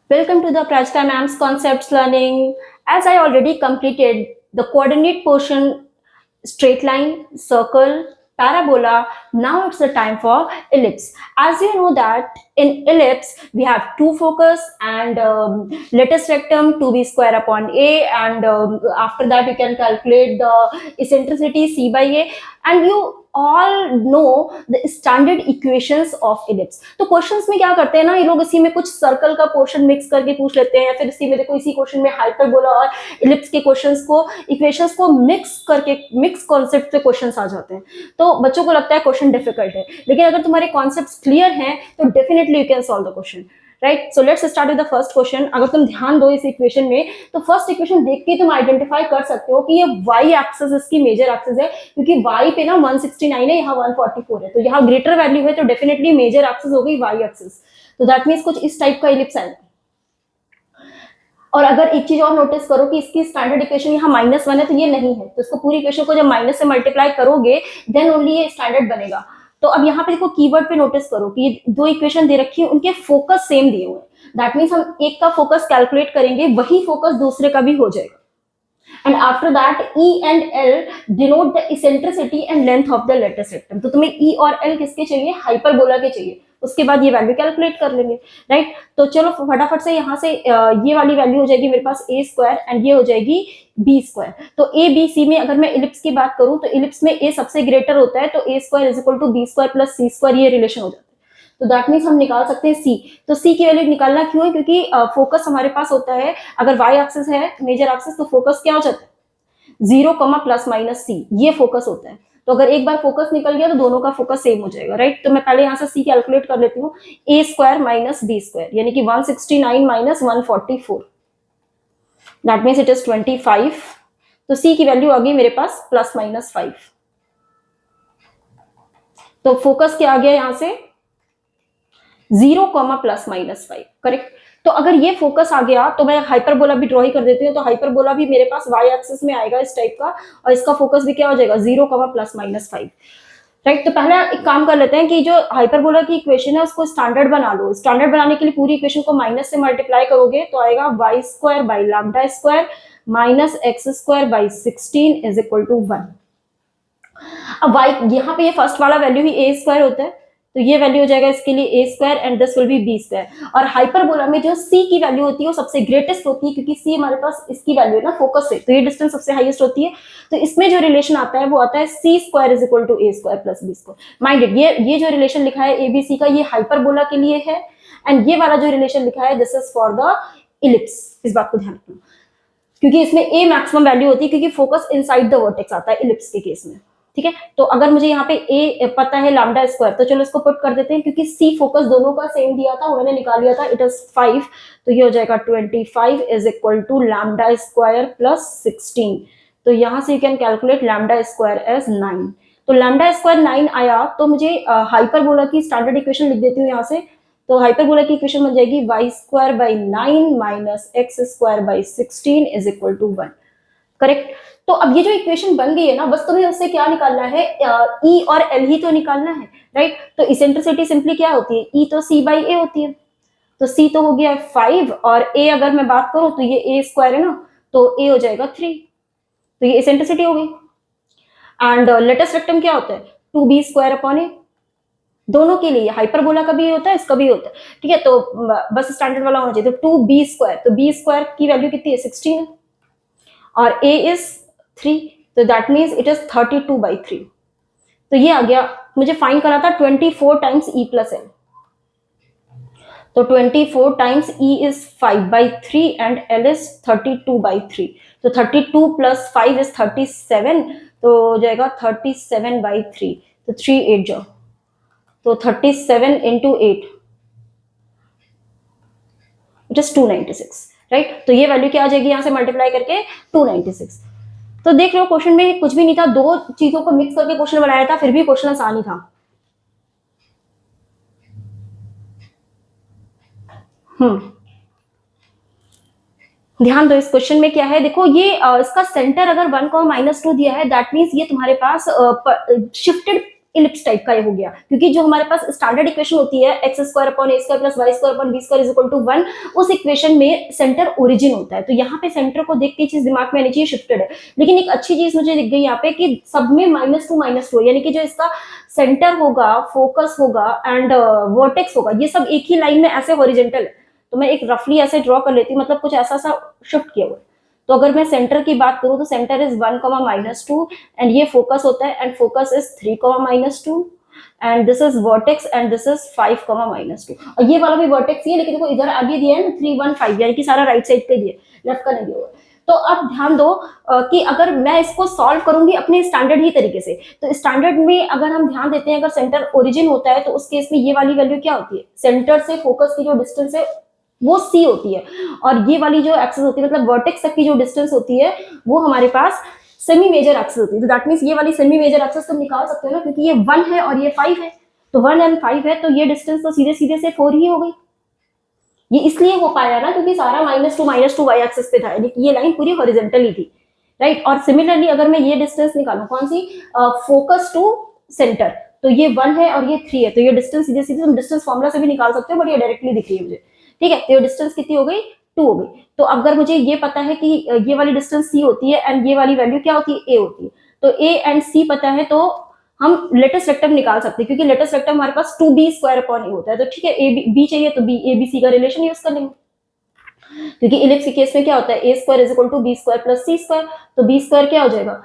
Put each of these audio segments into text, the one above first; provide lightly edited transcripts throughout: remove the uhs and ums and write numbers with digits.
Welcome to the Prajta Ma'am's Concepts Learning. As I already completed the coordinate portion, straight line, circle, parabola, now it's the time for ellipse. As you know that in ellipse, we have two focus and latus rectum 2b square upon a, and after that you can calculate the eccentricity c by a, and you all know the standard equations of ellipse. तो questions में क्या करते हैं ना, ये लोग इसी में कुछ सर्कल का पोर्शन मिक्स करके पूछ लेते हैं, फिर इसी में देखो इसी क्वेश्चन में हाइपरबोला और इलिप्स के क्वेश्चंस को इक्वेशंस को मिक्स करके मिक्स कॉन्सेप्ट पे क्वेश्चंस आ जाते हैं, तो बच्चों को लगता है क्वेश्चन डिफिकल्ट है, लेकिन अगर तुम्हारे कॉन्सेप्ट्स क्लियर हैं तो definitely you can solve the question, right. So let's start with the first question. अगर तुम ध्यान दो इस इक्वेशन में, तो फर्स्ट इक्वेशन देख के तुम आइडेंटिफाई कर सकते हो कि ये y एक्सिस इसकी मेजर एक्सिस है, क्योंकि y पे ना 169 है, यहाँ 144 है, तो यहाँ ग्रेटर वैल्यू है, तो डेफिनेटली मेजर एक्सिस हो गई y एक्सिस। तो दैट मीन्स कुछ इस टाइप का इलिप्स आएगा। और अगर एक चीज और नोटिस करो कि इसकी स्टैंडर्ड इक्वेशन यहाँ -1 है, तो ये नहीं है, तो इसको पूरी इक्वेशन को जब माइनस से मल्टीप्लाई करोगे देन ओनली ये स्टैंडर्ड बनेगा। तो अब यहाँ पे देखो कीवर्ड पे नोटिस करो कि ये दो इक्वेशन दे रखी है, उनके फोकस सेम दिए हुए हैं, दैट मीन्स हम एक का फोकस कैलकुलेट करेंगे, वही फोकस दूसरे का भी हो जाएगा। And after that, E and L denote the eccentricity and length of the lattice rectum. तो तुम्हें E और L किसके चाहिए? हाइपरबोला के चाहिए। उसके बाद ये वैल्यू कैलकुलेट कर लेंगे, राइट। तो चलो फटाफट से यहाँ से ये वाली वैल्यू हो जाएगी मेरे पास a स्क्वायर एंड ये हो जाएगी b स्क्वायर। तो a b c में अगर मैं इलिप्स की बात करूँ तो इलिप्स में a सबसे ग्रेटर होता है, तो a square is equal to b square plus c square, ये रिलेशन हो जाता है। तो दैट मीन्स हम निकाल सकते हैं c। तो c की वैल्यू निकालना क्यों है? क्योंकि फोकस हमारे पास होता है, अगर y एक्सिस है मेजर एक्सिस, तो फोकस क्या हो जाता है? 0, प्लस माइनस c, ये फोकस होता है। तो अगर एक बार फोकस निकल गया तो दोनों का फोकस सेम हो जाएगा, राइट। तो मैं पहले यहाँ से c कैलकुलेट कर लेती हूँ, a square minus b square, यानी कि 169 minus 144, that means it is 25। तो c की वैल्यू आ गई मेरे पास प्लस माइनस 5। तो फोकस क्या आ गया यहाँ से? 0, प्लस माइनस 5, करेक्ट। तो अगर ये फोकस आ गया तो मैं हाइपरबोला भी ड्रॉ ही कर देती हूँ, तो हाइपरबोला भी मेरे पास y एक्सिस में आएगा इस टाइप का, और इसका फोकस भी क्या हो जाएगा? 0, प्लस माइनस 5, राइट। तो पहले एक काम कर लेते हैं कि जो हाइपरबोला की इक्वेशन है उसको स्टैंडर्ड बना लो। स्टैंडर्ड बनाने के लिए पूरी इक्वेशन को माइनस से मल्टीप्लाई करोगे तो आएगा y square by lambda square minus x square by 16 is equal to 1। अब y यहाँ पे ये फर्स्ट वाला वैल्यू ही a स्क्वायर होता है, तो ये वैल्यू हो जाएगा इसके लिए a square and this will be b square. और हाइपरबोला में जो c की वैल्यू होती है वो सबसे ग्रेटेस्ट होती है, क्योंकि c हमारे पास इसकी वैल्यू है ना फोकस से, तो ये डिस्टेंस सबसे हाईएस्ट होती है। तो इसमें जो रिलेशन आता है वो आता है c square is equal to a square plus b square. Minded, ये जो रिलेशन लिखा है abc का, ये हाइपरबोला के लिए है, एंड ये वाला जो रिलेशन लिखा है this is for the ellipse. इस बात को ध्यान रखना, क्योंकि इसमें a मैक्सिमम वैल्यू होती है, क्योंकि फोकस इनसाइड द वर्टेक्स आता है इलिप्स के केस में, ठीक है। तो अगर मुझे यहाँ पे a पता है लैम्डा स्क्वायर, तो चलो इसको पुट कर देते हैं, क्योंकि c फोकस दोनों का सेम दिया था, वो मैंने निकाल लिया था, इट इज 5। तो ये हो जाएगा 25 is equal to lambda square plus 16। तो यहाँ से you can calculate lambda square as 9। तो लैम्डा स्क्वायर 9 आया, तो मुझे हाइपरबोला की स्टैंडर्ड इक्वेशन लिख देती हूँ यहाँ से। तो हाइपरबोला की इक्वेशन बन जाएगी y square by 9 minus x square by 16 is equal to 1, correct. तो अब ये जो इक्वेशन बन गई है ना, बस तुम्हें उससे क्या निकालना है? E और L ही तो निकालना है, राइट। तो इसेंट्रिसिटी सिंपली क्या होती है? E तो c बाई a होती है, तो c तो हो गया 5, और a अगर मैं बात करूं तो ये a स्क्वायर है ना, तो a हो जाएगा 3, तो ये इसेंट्रिसिटी हो गई। एंड लेटस रेक्टम क्या होता है? 2b स्क्वायर अपॉन a, दोनों के लिए, हाइपरबोला का भी होता है, इसका भी होता है, ठीक है। तो बस स्टैंडर्ड वाला होना चाहिए। तो 2b स्क्वायर, तो b स्क्वायर की वैल्यू कितनी है? 16 है, और a इज 3, तो that means it is 32 by 3। तो ये आ गया, मुझे फाइंड करना था 24 टाइम्स e प्लस एल। तो 24 times e is 5 by 3 and l is 32 by 3। तो 32 प्लस 5 इज 37, तो हो जाएगा 37 बाई 3। तो 3 8 जाओ, तो 37 इंटू 8 इट इज 296, राइट। तो ये वैल्यू क्या आ जाएगी यहाँ से मल्टीप्लाई करके? 296। तो देख लो क्वेश्चन में कुछ भी नहीं था, दो चीजों को मिक्स करके क्वेश्चन बनाया था, फिर भी क्वेश्चन आसान ही था। ध्यान दो, इस क्वेश्चन में क्या है, देखो ये इसका सेंटर अगर 1, -2 दिया है, दैट मीन्स ये तुम्हारे पास शिफ्टेड इलिप्स टाइप का ये हो गया, क्योंकि जो हमारे पास स्टैंडर्ड इक्वेशन होती है X square upon A square plus Y square upon B square is equal to 1, उस इक्वेशन में सेंटर ओरिजिन होता है। तो यहाँ पे सेंटर को देख के चीज दिमाग में आनी चाहिए शिफ्टेड है। लेकिन एक अच्छी चीज मुझे दिख गई यहाँ पे कि सब में -2 यानी कि जो इसका सेंटर होगा, फोकस होगा एंड वर्टेक्स होगा, ये सब एक ही लाइन में ऐसे हॉरिजेंटल है। तो मैं एक रफली ऐसे ड्रॉ कर लेती हूँ, मतलब कुछ ऐसा सा शिफ्ट किया हुआ है। तो अगर मैं सेंटर की बात करूं तो सेंटर इज 1, -2 एंड ये फोकस होता है and focus is 3, -2 and this is vertex and this is 5, -2 और ये वाला भी वर्टेक्स ही है, लेकिन देखो इधर आगे दिया है ना 3, 1, 5 यानी कि सारा राइट साइड पे दिया, लेफ्ट का नहीं दिया हुआ। तो अब ध्यान दो कि अगर मैं इसको सॉल्व करूंगी अपने स्टैंडर्ड ही तरीके से, तो स्टैंडर्ड में अगर हम ध्यान देते हैं अगर सेंटर ओरिजिन होता है तो उस केस में ये वाली वैल्यू क्या होती है, सेंटर से फोकस की जो डिस्टेंस है वो c होती है, और ये वाली जो एक्सिस होती है मतलब वर्टेक्स तक की जो डिस्टेंस होती है वो हमारे पास सेमी मेजर एक्सिस होती है। तो दैट मींस ये वाली सेमी मेजर एक्सिस तुम निकाल सकते हो ना, क्योंकि ये 1 है और ये 5 है, तो 1 एंड 5 है तो ये डिस्टेंस तो सीधे सीधे से 4 ही हो गई। ये इसलिए हो पाया ना क्योंकि सारा -2 वाई एक्सिस पे था, यानी कि ये लाइन पूरी हॉरिजॉन्टल ही थी, राइट। और सिमिलरली अगर मैं ये डिस्टेंस निकालूं, कौन सी, फोकस टू सेंटर, तो ये 1 है और ये 3 है, तो ये डिस्टेंस सीधे सीधे तुम डिस्टेंस फॉर्मूला से भी निकाल सकते हो, बट ये डायरेक्टली दिख रही है मुझे, ठीक है। तो ये डिस्टेंस कितनी हो गई, 2 हो गई। तो अगर मुझे ये पता है कि ये वाली डिस्टेंस c होती है एंड ये वाली वैल्यू क्या होती है, a होती है, तो a एंड c पता है तो हम लेटेस्ट वेक्टर निकाल सकते हैं, क्योंकि लेटेस्ट वेक्टर हमारे पास 2b² होता है। तो ठीक है, b चाहिए तो b abc का रिलेशन यूज कर लेंगे, क्योंकि इलिप्स के केस में क्या होता है, a² is equal to b² plus c², तो b² क्या हो जाएगा,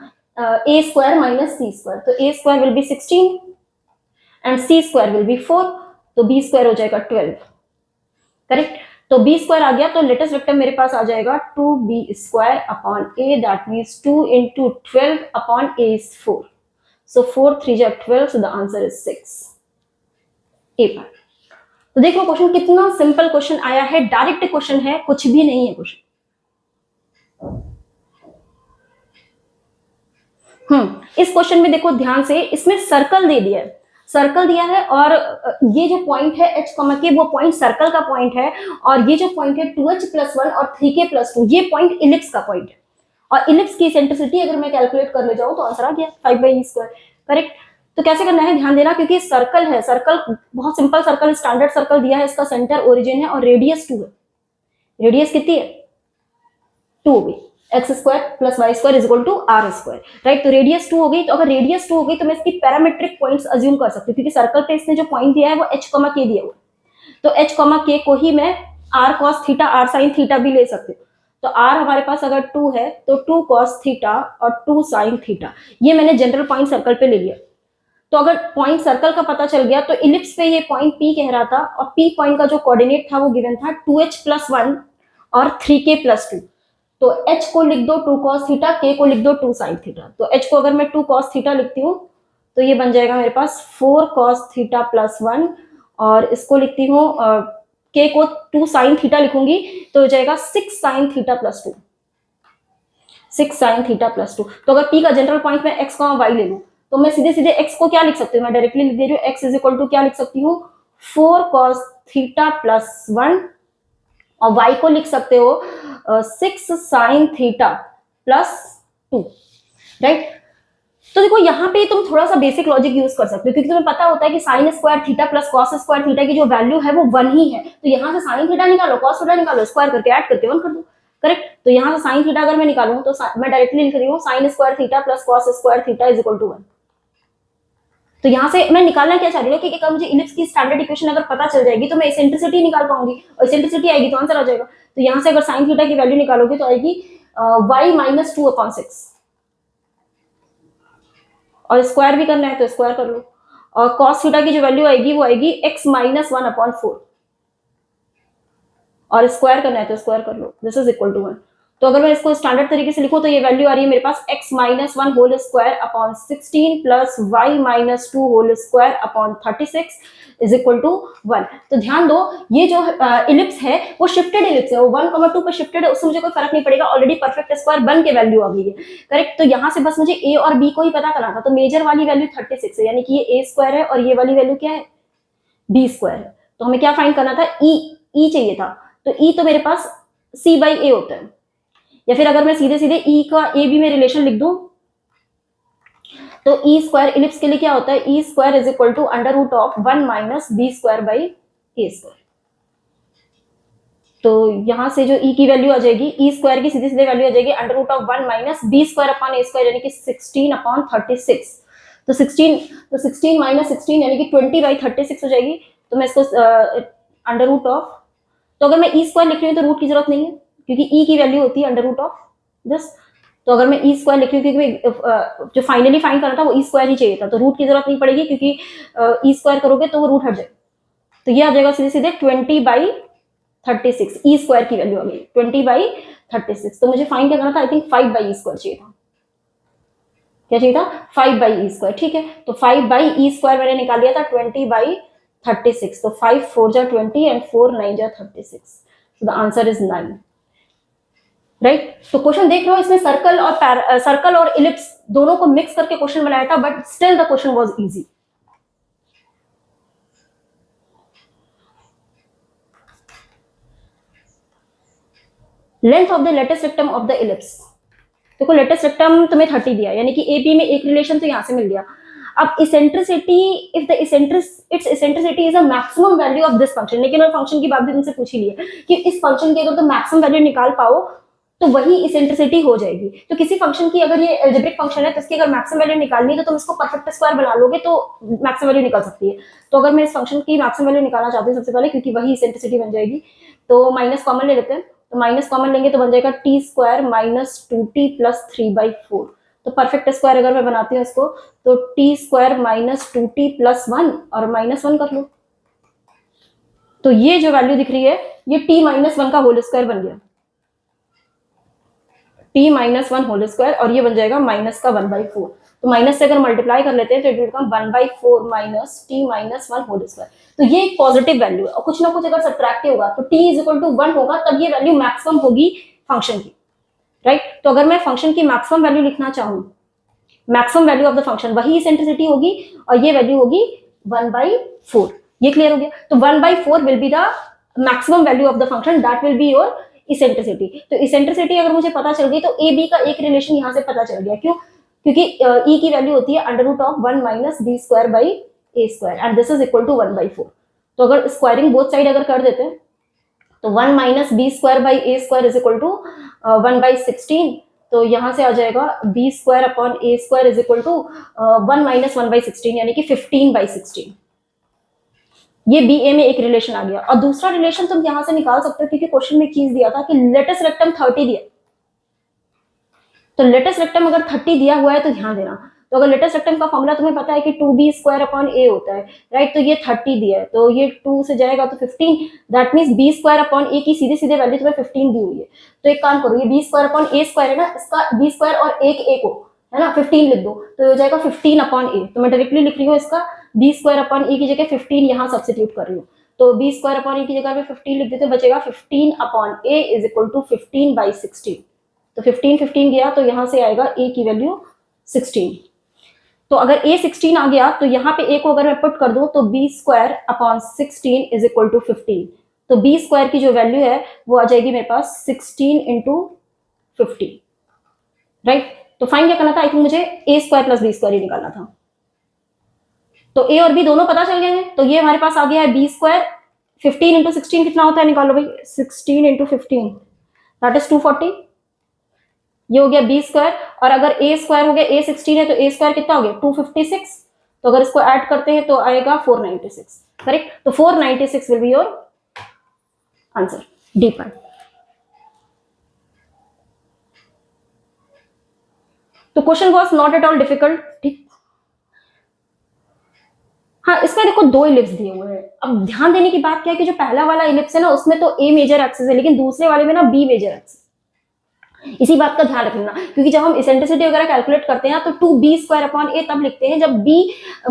a² माइनस c², तो a² will be 16 and c² will be 4, तो b² हो जाएगा 12, करेक्ट। तो b² आ गया, तो लेटेस्ट वेक्टर मेरे पास आ जाएगा 2b² upon a, that means 2 into 12 upon a is 4, so 4 3 जा 12, so the answer is 6, a पर। तो देख लो क्वेश्चन कितना सिंपल क्वेश्चन आया है, डायरेक्ट क्वेश्चन है, कुछ भी नहीं है क्वेश्चन। इस क्वेश्चन में देखो ध्यान से, इसमें सर्कल दे दिया है, सर्कल दिया है और ये जो पॉइंट है h, के वो पॉइंट सर्कल का पॉइंट है, और ये जो पॉइंट है 2h+1 और 3k+2 ये पॉइंट इलिप्स का पॉइंट है, और इलिप्स की एसेंट्रिसिटी अगर मैं कैलकुलेट कर ले जाऊं तो आंसर आ गया 5/e², करेक्ट। तो कैसे करना है ध्यान देना, क्योंकि सर्कल है, सर्कल बहुत सिंपल सर्कल, स्टैंडर्ड सर्कल दिया है, इसका सेंटर ओरिजिन है और रेडियस 2 है, रेडियस कितनी है 2 हो गई, x² plus y² is equal to r², right. तो रेडियस 2 हो गई, तो अगर रेडियस 2 हो गई तो मैं इसकी पैरामेट्रिक पॉइंट्स अज्यूम कर सकती हूँ, क्योंकि सर्कल पे इसने जो पॉइंट दिया है वो h, k दिया हुआ, तो h, k को ही मैं r cos theta r sin theta भी ले सकती हूँ। तो r हमारे पास अगर 2 है तो 2 cos थीटा और 2 sin थीटा, ये मैंने जनरल पॉइंट सर्कल पे ले लिया। तो अगर पॉइंट सर्कल का पता चल गया तो इलिप्स पे ये पॉइंट P कह रहा था, और P पॉइंट का जो कोऑर्डिनेट था वो गिवन था 2h+1 और 3k+2, तो h को लिख दो 2 cos थीटा, k को लिख दो 2 sin थीटा। तो h को अगर मैं 2 cos थीटा लिखती हूँ तो ये बन जाएगा मेरे पास 4 cos थीटा प्लस 1, और इसको लिखती हूँ k को 2 sin थीटा लिखूंगी तो हो जाएगा 6 sin theta plus 2, 6 sin theta plus 2। तो अगर p का जनरल पॉइंट मैं x, y ले लूं तो मैं सीधे सीधे x को क्या लिख सकती हूँ, मैं डायरेक्टली लिख दे रही हूँ, x इज इक्वल टू क्या लिख सकती हूँ 4 cos थीटा प्लस 1, और y को लिख सकते हो 6 sin थीटा प्लस 2, राइट। तो देखो यहाँ पे तुम थोड़ा सा बेसिक लॉजिक यूज कर सकते हो, क्योंकि तुम्हें पता होता है कि sin² theta plus cos² theta की जो वैल्यू है वो 1 ही है, तो यहाँ से sin थीटा निकालो, cos थीटा निकालो, स्क्वायर करके ऐड करके 1 कर दो, करेक्ट। तो यहाँ से sin थीटा अगर मैं निकालूं तो मैं डायरेक्टली लिख रही हूँ sin² theta plus cos² theta is equal to 1। तो यहाँ से मैं निकालना क्या चाह रही हूँ कि अगर मुझे इलिप्स की स्टैंडर्ड इक्वेशन अगर पता चल जाएगी तो मैं एसेंट्रिसिटी निकाल पाऊंगी, और एसेंट्रिसिटी आएगी तो आंसर आ जाएगा। तो यहाँ से अगर sin थीटा की वैल्यू निकालोगे तो आएगी y -2/6, और स्क्वायर भी करना है तो स्क्वायर कर लो, और cos थीटा की जो वैल्यू आएगी वो आएगी x -1/4, और स्क्वायर करना है तो स्क्वायर कर लो, दिस इज इक्वल टू 1। तो अगर मैं इसको स्टैंडर्ड तरीके से लिखूं तो ये वैल्यू आ रही है मेरे पास x -1 whole square upon 16 plus y -2 whole square upon 36 is equal to 1। तो ध्यान दो ये जो इलिप्स है वो शिफ्टेड इलिप्स है, वो 1, 2 पर शिफ्टेड है, उससे मुझे कोई फर्क नहीं पड़ेगा, ऑलरेडी परफेक्ट स्क्वायर बन के वैल्यू आ गई है, करेक्ट। तो यहाँ से बस मुझे a और b को ही पता करना था, तो मेजर वाली वैल्यू 36 है, यानी कि ये a² है और ये वाली वैल्यू क्या है b² है। तो हमें क्या फाइंड करना था, e चाहिए था, तो e तो मेरे पास c/a होता है, या फिर अगर मैं सीधे सीधे e का a b में रिलेशन लिख दूं तो ई स्क्वायर इलिप्स के लिए क्या होता है, e square is equal to under root of 1 minus B square by a square. तो यहां से जो ई की वैल्यू आ जाएगी, ई स्क्वायर की सीधी सीधी वैल्यू आ जाएगी under root of 1 minus B square upon A square यानी कि 16 अपॉन 36। तो 16 माइनस 16 यानी कि 20 बाई 36 हो जाएगी। तो मैं इसको अंडर रूट ऑफ, तो अगर मैं ई स्क्वायर लिख रही हूँ तो रूट की जरूरत नहीं है क्योंकि ई की वैल्यू होती है अंडर रूट ऑफ दिस। तो अगर मैं ई स्क्वायर लिख रही हूँ क्योंकि जो फाइनली फाइंड करना था वो ई स्क्वायर ही चाहिए था, तो रूट की जरूरत नहीं पड़ेगी क्योंकि ई स्क्वायर करोगे तो वो रूट हट जाएगा। तो ये आ जाएगा सीधे सीधे 20 बाई 36, ई स्क्वायर की वैल्यू आ गई 20 बाई 36। तो मुझे फाइंड क्या करना था, I think 5 by E square चाहिए था। क्या चाहिए था, 5 बाई ई स्क्वायर। ठीक है, तो 5 बाई ई स्क्वायर मैंने निकाल लिया था 20 बाई 36। तो 5 4 जा 20 एंड 4 9 जा 36। So the answer is 9, right. तो क्वेश्चन देख रहे हो, इसमें सर्कल और इलिप्स दोनों को मिक्स करके क्वेश्चन बनाया था, but still the question was easy. Length of the latus rectum of the ellipse. देखो लेटेस्ट रेक्टम तुम्हें 30 दिया, यानी कि ए बी में एक रिलेशन तो यहां से मिल गया। अब eccentricity, if the it's eccentricity is a maximum value of this function, लेकिन और फंक्शन की बात भी तुमसे पूछी ली है कि इस फंक्शन की अगर तुम मैक्सिमम वैल्यू निकाल पाओ तो वही इसेंट्रिसिटी हो जाएगी। तो किसी फंक्शन की अगर ये एल्जेब्रिक फंक्शन है तो इसकी अगर मैक्सिमम वैल्यू निकालनी है तो तुम इसको परफेक्ट स्क्वायर बना लोगे तो मैक्सिमम वैल्यू निकल सकती है। तो अगर मैं इस फंक्शन की मैक्सिमम वैल्यू निकालना चाहती हूँ सबसे पहले, क्योंकि वही इसेंट्रिसिटी बन जाएगी, तो माइनस कॉमन ले लेते हैं। तो माइनस कॉमन लेंगे तो बन जाएगा T square minus 2t plus 3/4। तो परफेक्ट स्क्वायर अगर मैं बनाती हूँ इसको तो T square minus 2t plus 1 और माइनस 1 कर लो। तो ये जो वैल्यू दिख रही है ये t माइनस 1 का होल स्क्वायर बन गया, t माइनस 1 होल स्क्वायर, और ये बन जाएगा माइनस का 1/4। तो माइनस से अगर मल्टीप्लाई कर लेते हैं तो it will become 1/4 minus t minus 1 whole square. तो ये एक पॉजिटिव वैल्यू है, और कुछ ना कुछ अगर सब्ट्रैक्ट होगा तो t इज इक्वल टू 1 होगा, तब ये वैल्यू मैक्सिमम होगी फंक्शन की, राइट। तो अगर मैं फंक्शन की मैक्सिमम वैल्यू लिखना चाहूँ, maximum value of the function, वही इसेंट्रिसिटी होगी और ये वैल्यू होगी 1/4। ये क्लियर हो गया। तो 1/4 will be the maximum value of the function, that will be your eccentricity. तो इसेंट्रिसिटी अगर मुझे पता चल गई तो ए बी का एक रिलेशन यहां से पता चल गया। क्यों? क्योंकि ई की वैल्यू होती है under root of 1 minus B square by a square and this is equal to 1/4। तो अगर स्क्वायरिंग बोथ साइड अगर कर देते हैं तो 1 minus B square by a square is equal to 1/16। तो यहां से आ जाएगा b square upon A square is equal to 1 minus 1/16 यानी कि 15/16। ये बी ए में एक रिलेशन आ गया। और दूसरा रिलेशन तुम यहां से निकाल सकते हो क्योंकि क्वेश्चन में एक चीज दिया था कि लेटेस्ट रेक्टम 30 दिया। तो लेटेस्ट रेक्टम अगर 30 दिया हुआ है तो ध्यान देना, तो अगर लेटेस्ट रेक्टम का फॉर्मूला तुम्हें पता है कि 2b स्क्वायर अपॉन a होता है, राइट। तो ये 30 दिया है तो ये 2 से जाएगा तो 15, that means b square upon a की सीधे सीधे वैल्यू तुम्हें 15 दी हुई है। तो एक काम करो, ये b square upon a square है ना, इसका b स्क्वायर और एक a को है ना 15 लिख दो तो हो जाएगा 15 अपॉन a। तो मैं डायरेक्टली लिख रही हूँ इसका b स्क्वायर अपॉन a की जगह 15 यहाँ सब्स्टिट्यूट कर रही हूँ। तो b स्क्वायर अपॉन a की जगह में 15 लिख देते बचेगा 15 upon a is equal to 15/16। तो 15 गया तो यहां से आएगा a की वैल्यू 16। तो अगर a 16 आ गया तो यहाँ पे a को अगर मैं पुट कर दूं तो b square upon 16 is equal to 15। तो b स्क्वायर की जो वैल्यू है वो आ जाएगी मेरे पास 16 इंटू 50, राइट। तो फाइन क्या करना था, आई थिंक मुझे a square plus b square ही निकालना था। तो a और b दोनों पता चल गए हैं, तो ये हमारे पास आ गया है b स्क्वायर। 15 इंटू 16 कितना होता है, निकालो भाई। 16 इंटू 15 दैट इज 240। ये हो गया बी स्क्वायर, और अगर ए स्क्वायर हो गया, ए 16 है तो ए स्क्वायर कितना हो गया 256। तो अगर इसको ऐड करते हैं तो आएगा 496, करेक्ट। तो 496 will be your answer, D part. तो question was not at all difficult, ठीक। हाँ, इसमें देखो 2 इलिप्स दिए हुए हैं। अब ध्यान देने की बात क्या है कि जो पहला वाला इलिप्स है ना उसमें तो ए मेजर एक्सिस है, लेकिन दूसरे वाले में ना बी मेजर एक्सिस। इसी बात का ध्यान रखना, क्योंकि जब हम इसेंट्रिसिटी वगैरह कैलकुलेट करते हैं तो 2b स्क्वायर अपॉन a तब लिखते हैं जब b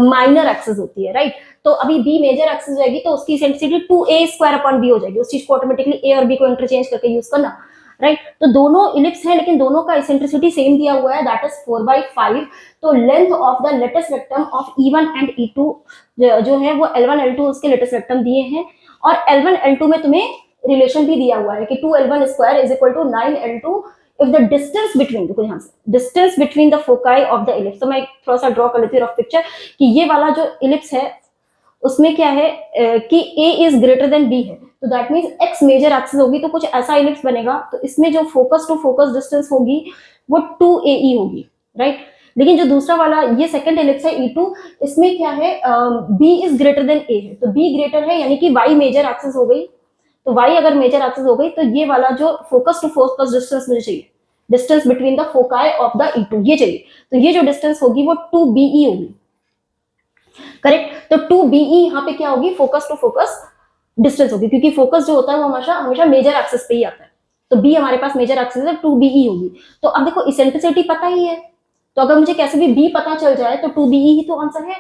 माइनर एक्सिस होती है, राइट। तो अभी b मेजर एक्सिस जाएगी तो उसकी eccentricity 2a square upon b हो जाएगी। उस चीज को ऑटोमेटिकली a और b को इंटरचेंज करके यूज करना, राइट। तो दोनों इलिप्स हैं लेकिन दोनों का इसेंट्रिसिटी सेम दिया हुआ है, दैट इज 4/5। तो length of the latus rectum of E1 and E2 जो है वो L1 L2 उसके लेटेस्ट रेक्टम दिए हैं, और L1 L2 में तुम्हें रिलेशन भी दिया हुआ है कि 2L1 square is equal to 9L2 if the distance between, देखो ध्यान से, distance between the foci of the ellipse, तो मैं थोड़ा सा ड्रॉ कर लेती हूँ रफ पिक्चर कि ये वाला जो इलिप्स है उसमें क्या है कि a is greater than b है, तो that means x major axis होगी, तो कुछ ऐसा इलिप्स बनेगा, तो इसमें जो फोकस टू फोकस डिस्टेंस होगी वो 2ae होगी, राइट। लेकिन जो दूसरा वाला ये सेकंड इलिप्स है E2, इसमें क्या है b is greater then a है, तो b ग्रेटर है यानी कि y मेजर एक्सिस हो गई, तो y अगर मेजर एक्सिस हो गई तो ये वाला जो फोकस टू फोकस डिस्टेंस मुझे चाहिए, distance between the foci of the E2 ये चाहिए, तो ये जो डिस्टेंस होगी वो 2be होगी, करेक्ट। तो 2be यहाँ पे क्या होगी, फोकस टू फोकस डिस्टेंस होगी, क्योंकि फोकस जो होता है वो हमेशा हमेशा मेजर एक्सिस पे ही आता है, तो b हमारे पास मेजर एक्सिस है, 2be होगी। तो अब देखो इसेंट्रिसिटी पता ही है, तो अगर मुझे कैसे भी b पता चल जाए तो 2be ही तो आंसर है,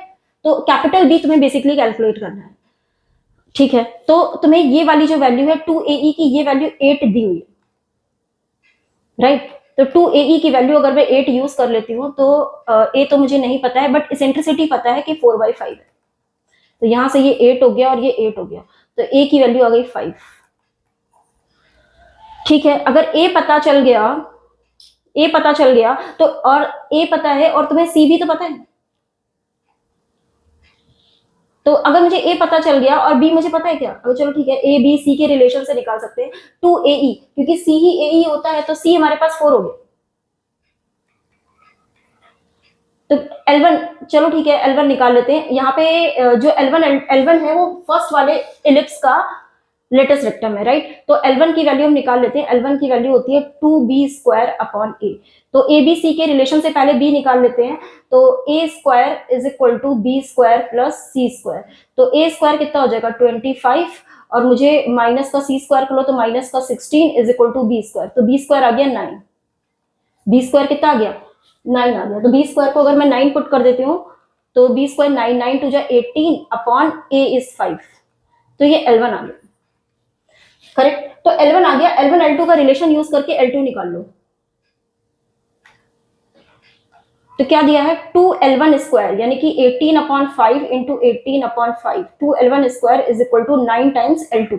तो कैपिटल B तुम्हें बेसिकली कैलकुलेट करना है, ठीक है। तो तुम्हें ये वाली जो वैल्यू है 2ae की, ये वैल्यू 8 दी हुई है, राइट। तो 2ae की वैल्यू अगर मैं 8 यूज कर लेती हूँ तो a तो मुझे नहीं पता है, बट इसेंट्रिसिटी पता है कि 4/5 है, तो यहां से ये 8 हो गया और ये 8 हो गया, तो a की वैल्यू आ गई 5, ठीक है। अगर a पता चल गया तो, और a पता है और तुम्हें c भी तो पता है, तो अगर मुझे a पता चल गया और b मुझे पता है क्या, अगर चलो ठीक है a b c के रिलेशन से निकाल सकते हैं 2ae, क्योंकि c ही ae होता है, तो c हमारे पास 4 हो गया, तो L1, चलो ठीक है L1 निकाल लेते हैं। यहाँ पे जो L1 है वो फर्स्ट वाले इलिप्स का लेटेस्ट रेक्टम है, राइट। तो L1 की वैल्यू हम निकाल लेते हैं, L1 की वैल्यू होती है 2b² अपॉन a, तो ABC के रिलेशन से पहले b निकाल लेते हैं, तो a² is equal to b² plus c², तो a² कितना हो जाएगा 25, और मुझे माइनस का c² कर लो तो माइनस का 16 इज इक्वल टू b², तो b² आ गया 9, b² कितना आ गया 9 आ गया, तो b² को अगर मैं 9 पुट कर देती हूँ तो b² 9, 9 टू जा 18 अपॉन a इज 5, तो ये L1 आ गया, करेक्ट। तो L1 आ गया, L1 L2 का रिलेशन यूज करके L2 निकाल लो, तो क्या दिया है 2L1² यानी कि 18 upon 5 into 18 upon 5, 2L1² is equal to 9 times L2,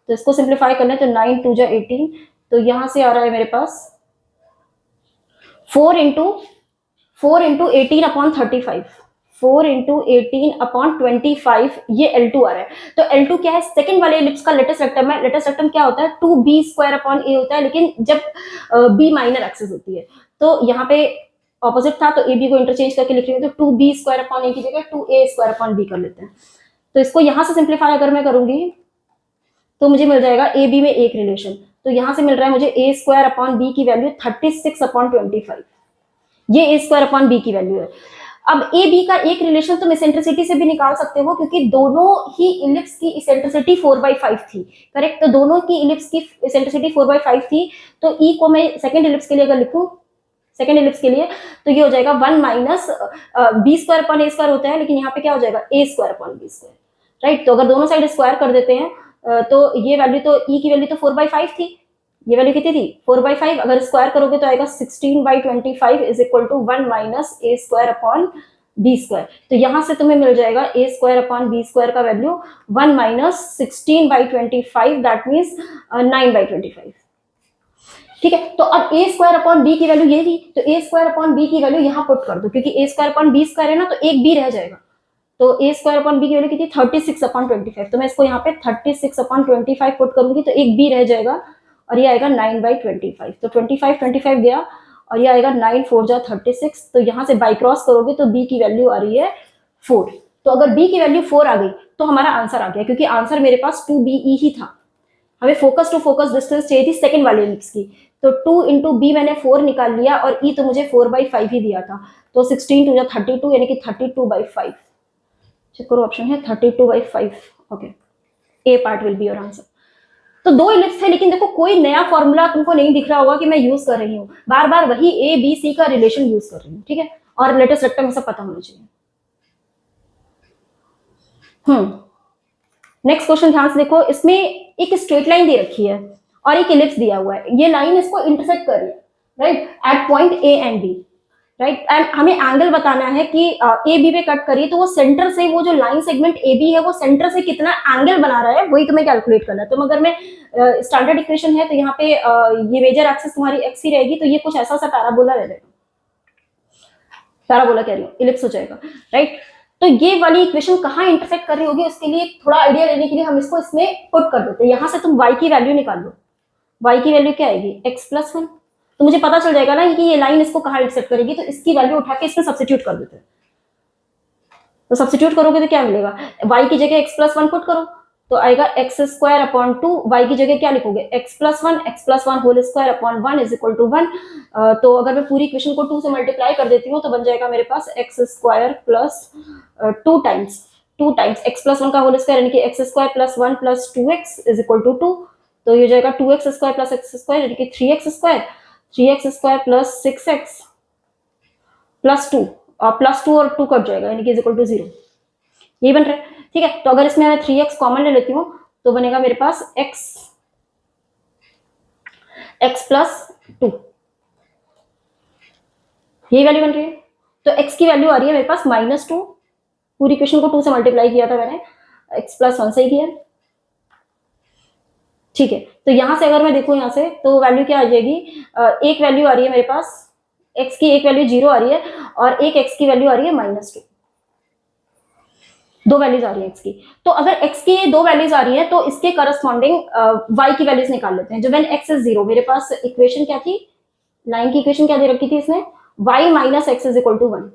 तो इसको सिंप्लीफाई करना है तो 9 टू जा 18, तो यहां से आ रहा है मेरे पास 4 इंटू 18 अपॉन 35, 4 इंटू 18 अपॉन 25, ये L2 आ रहा है। तो L2 क्या है, सेकंड वाले इलिप्स का लेटेस्ट रेक्टम है, लेटेस्ट रेक्टम क्या होता है 2b² अपॉन a होता है, लेकिन जब b माइनर एक्सिस होती है, तो यहाँ पे ऑपोजिट था तो ab को इंटरचेंज करके लिख रही हूँ, तो 2b² अपॉन a की जगह 2a² अपॉन b कर लेते हैं, तो इसको यहां से सिंप्लीफाई अगर मैं करूंगी तो मुझे मिल जाएगा ए बी में एक रिलेशन, तो यहां से मिल रहा है मुझे a² अपॉन b की वैल्यू 36 अपॉन 25, ये a² अपॉन b की वैल्यू है। अब ए बी का एक रिलेशन तुम इसेंट्रिसिटी से भी निकाल सकते हो, क्योंकि दोनों ही इलिप्स की इसेंट्रिसिटी 4/5 थी, करेक्ट, तो दोनों की इलिप्स की इसेंट्रिसिटी 4/5 थी, तो ई को मैं सेकंड इलिप्स के लिए अगर लिखूं, सेकंड इलिप्स के लिए, तो ये हो जाएगा 1 माइनस b² अपॉन a² होता है, लेकिन यहाँ पे क्या हो जाएगा a² अपॉन b², राइट। तो अगर दोनों साइड स्क्वायर कर देते हैं तो ये वैल्यू तो ई की वैल्यू तो 4/5 थी, ये वैल्यू कितनी थी 4/5, अगर स्क्वायर करोगे तो आएगा 16/25 is equal to 1 minus a² upon b², तो यहां से तुम्हें मिल जाएगा a² अपॉन b² का वैल्यू 1 माइनस 16/25, दैट मीन्स 9/25, ठीक है। तो अब a² अपॉन b की वैल्यू ये थी, तो a² अपॉन b की वैल्यू यहाँ पुट कर दो, क्योंकि a² अपॉन b² है ना, तो एक b रह जाएगा, तो a² अपॉन b की वैल्यू कितनी 36 अपॉन 25, तो मैं इसको यहाँ पे 36 अपॉन 25 पुट करूंगी तो एक b रह जाएगा, और ये आएगा 9/25, तो 25 गया, और ये आएगा 9 4 जा 36, तो यहाँ से बाई क्रॉस करोगे तो b की वैल्यू आ रही है 4, तो अगर b की वैल्यू 4 आ गई तो हमारा आंसर आ गया, क्योंकि आंसर मेरे पास 2be ही था, हमें फोकस टू फोकस डिस्टेंस चाहिए थी सेकंड वाले इलिप्स की, तो 2 इंटू बी मैंने 4 निकाल लिया, और e तो मुझे 4/5 ही दिया था, तो 16 2 जा 32 यानी कि 32/5, चेक करो ऑप्शन है 32/5, okay, A part will be your answer. तो दो इलिप्स थे, लेकिन देखो कोई नया फॉर्मूला तुमको नहीं दिख रहा होगा कि मैं यूज कर रही हूँ, बार बार वही ए बी सी का रिलेशन यूज कर रही हूँ, ठीक है, और लेटेस्ट रेक्टम सब पता होना चाहिए। नेक्स्ट क्वेश्चन ध्यान से देखो, इसमें एक स्ट्रेट लाइन दे रखी है और एक इलिप्स दिया हुआ है, ये लाइन इसको इंटरसेक्ट कर रही है, right, at point A and B, right. And हमें एंगल बताना है कि ए बी पे कट करिए तो वो सेंटर से, वो जो लाइन सेगमेंट ए बी है वो सेंटर से कितना एंगल बना रहा है वही तुम्हें कैलकुलेट करना है। तो अगर मैं स्टैंडर्ड इक्वेशन है तो यहाँ पे ये मेजर एक्सिस तुम्हारी एक्स ही रहेगी, तो ये कुछ ऐसा सा पैराबोला रह जाएगा, पैराबोला कह रही हूँ, इलिप्स हो जाएगा, राइट। तो ये वाली इक्वेशन कहाँ इंटरसेक्ट कर रही होगी उसके लिए थोड़ा आइडिया लेने के लिए हम इसको इसमें पुट कर देते हैं। यहाँ से तुम y की वैल्यू निकाल लो, y की वैल्यू क्या आएगी x+1, तो मुझे पता चल जाएगा ना कि ये लाइन इसको कहाँ इंटरसेक्ट करेगी, तो इसकी वैल्यू उठा के इसमें सब्स्टिट्यूट कर देते हैं। तो सब्स्टिट्यूट करोगे तो क्या मिलेगा, y की जगह x+1 पुट करो तो आएगा x² 2, y की जगह क्या लिखोगे x+1 whole square upon 1 is equal to 1। तो अगर मैं पूरी इक्वेशन को 2 से मल्टीप्लाई कर देती हूँ तो बन जाएगा मेरे पास x² प्लस 2 टाइम्स x+1 का होल स्क्वायर यानी कि x² plus 1 plus 2x is equal to 2। तो ये जाएगा 2x² प्लस x² यानी कि 3x² प्लस 6x प्लस 2 और 2 कट जाएगा यानी कि इज इक्वल टू 0, ये बन रहा है, ठीक है। तो अगर इसमें मैं 3x कॉमन ले लेती हूँ तो बनेगा मेरे पास x प्लस 2, ये वैल्यू बन रही है। तो x की वैल्यू आ रही है मेरे पास -2, पूरी इक्वेशन को 2 से मल्टीप्लाई किया था मैंने, x+1 से ही किया, ठीक है। तो यहां से अगर मैं देखूं यहाँ से तो वैल्यू क्या आ जाएगी, एक वैल्यू आ रही है मेरे पास x की, एक वैल्यू 0 आ रही है और एक x की वैल्यू आ रही है -2, दो वैल्यूज आ रही है x की। तो अगर x की ये दो वैल्यूज आ रही है तो इसके करस्पॉन्डिंग y की वैल्यूज निकाल लेते हैं। जो व्हेन x इज 0, मेरे पास इक्वेशन क्या थी, लाइन की इक्वेशन क्या दे रखी थी इसने, y minus x is equal to 1,